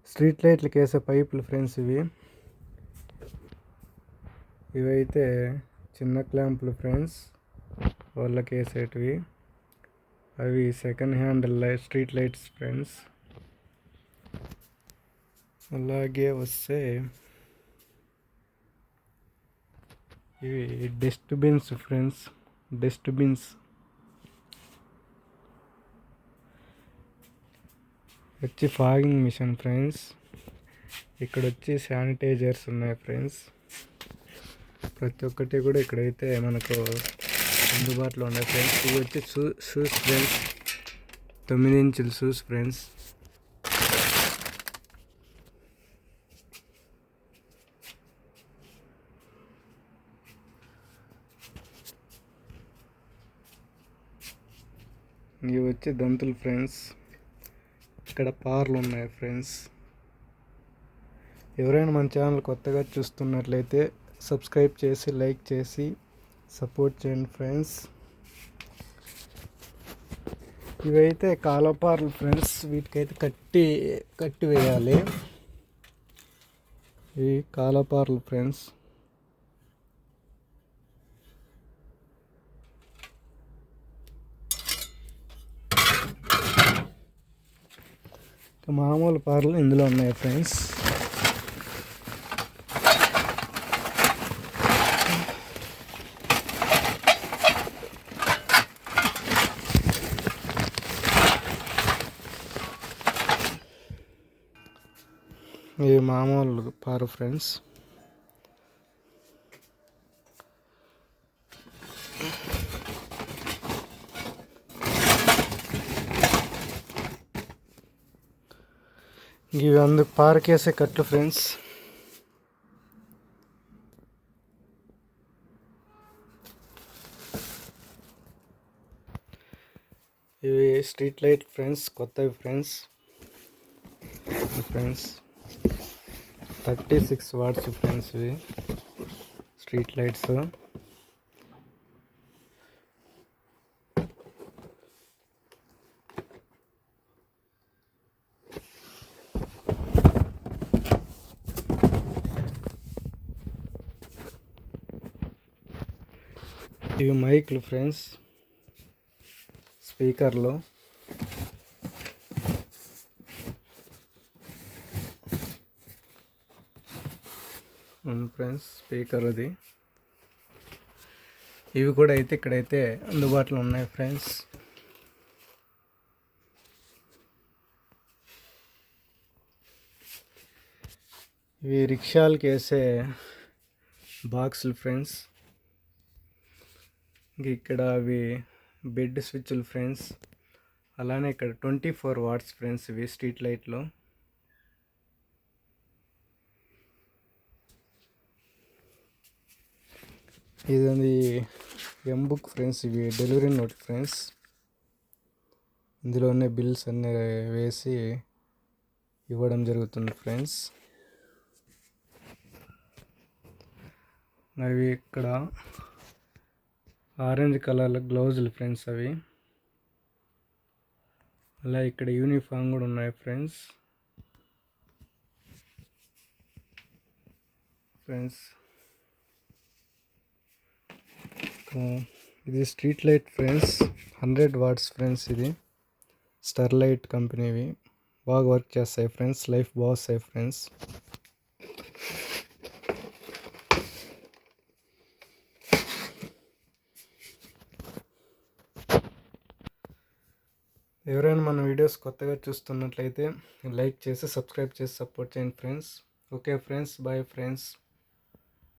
Street లైట్లకి వేసే పైపులు friends ఇవైతే చిన్న క్లాంపులు ఫ్రెండ్స్, వాళ్ళకి వేసేటివి. అవి second hand street lights friends. అలాగే వస్తే ఇవి డస్ట్బిన్స్ ఫ్రెండ్స్. డస్ట్బిన్స్ వచ్చి ఫాగింగ్ మిషన్ ఫ్రెండ్స్. ఇక్కడ వచ్చి శానిటైజర్స్ ఉన్నాయి ఫ్రెండ్స్. ప్రతి ఒక్కటి కూడా ఇక్కడైతే మనకు అందుబాటులో ఉన్నాయి ఫ్రెండ్స్. ఇవి వచ్చి షూస్ ఫ్రెండ్స్, 9 ఇంచుల షూస్ ఫ్రెండ్స్. ఇవి వచ్చి దంతులు ఫ్రెండ్స్. ఇక్కడ పార్లు ఉన్నాయి ఫ్రెండ్స్. ఎవరైనా మన ఛానల్ కొత్తగా చూస్తున్నట్లయితే సబ్స్క్రైబ్ చేసి లైక్ చేసి సపోర్ట్ చేయండి ఫ్రెండ్స్. ఇవైతే కాలపార్లు ఫ్రెండ్స్. వీటికైతే కట్టి వేయాలి. ఇవి కాలపార్లు ఫ్రెండ్స్. మామూలు పార్లు ఇందులో ఉన్నాయి ఫ్రెండ్స్. ఇవి మామూలు పారు ఫ్రెండ్స్. ఇవి అందుకు పారకేసే కట్లు ఫ్రెండ్స్. ఇవి స్ట్రీట్ లైట్ ఫ్రెండ్స్, కొత్తవి ఫ్రెండ్స్. 36 watts friends. ఇవి స్ట్రీట్ లైట్స్. ఇవి మైక్లు ఫ్రెండ్స్, స్పీకర్లు. ఫ్రెండ్స్ స్పీకర్ అది. ఇవి కూడా అయితే ఇక్కడైతే అందుబాటులో ఉన్నాయి ఫ్రెండ్స్. ఇవి రిక్షాలకి వేసే బాక్సులు ఫ్రెండ్స్. ఇక్కడ అవి బెడ్ స్విచ్లు ఫ్రెండ్స్. అలానే ఇక్కడ 24 వాట్స్ ఫ్రెండ్స్. ఇవి స్ట్రీట్ లైట్లో. ఇది ఎంబుక్ ఫ్రెండ్స్. ఇవి డెలివరీ నోట్ ఫ్రెండ్స్. ఇందులోనే బిల్స్ అన్నీ వేసి ఇవ్వడం జరుగుతుంది ఫ్రెండ్స్. అవి ఇక్కడ ఆరెంజ్ కలర్లో గ్లౌజులు ఫ్రెండ్స్ అవి. అలా ఇక్కడ యూనిఫామ్ కూడా ఉన్నాయి ఫ్రెండ్స్. ఇది street light friends, 100 watts friends. ఇది స్టర్లైట్ కంపెనీవి. బాగా వర్క్ చేస్తాయి ఫ్రెండ్స్. లైఫ్ బాగా వస్తాయి ఫ్రెండ్స్. ఎవరైనా మన వీడియోస్ కొత్తగా చూస్తున్నట్లయితే లైక్ చేసి సబ్స్క్రైబ్ చేసి సపోర్ట్ చేయండి friends. Okay friends, bye friends.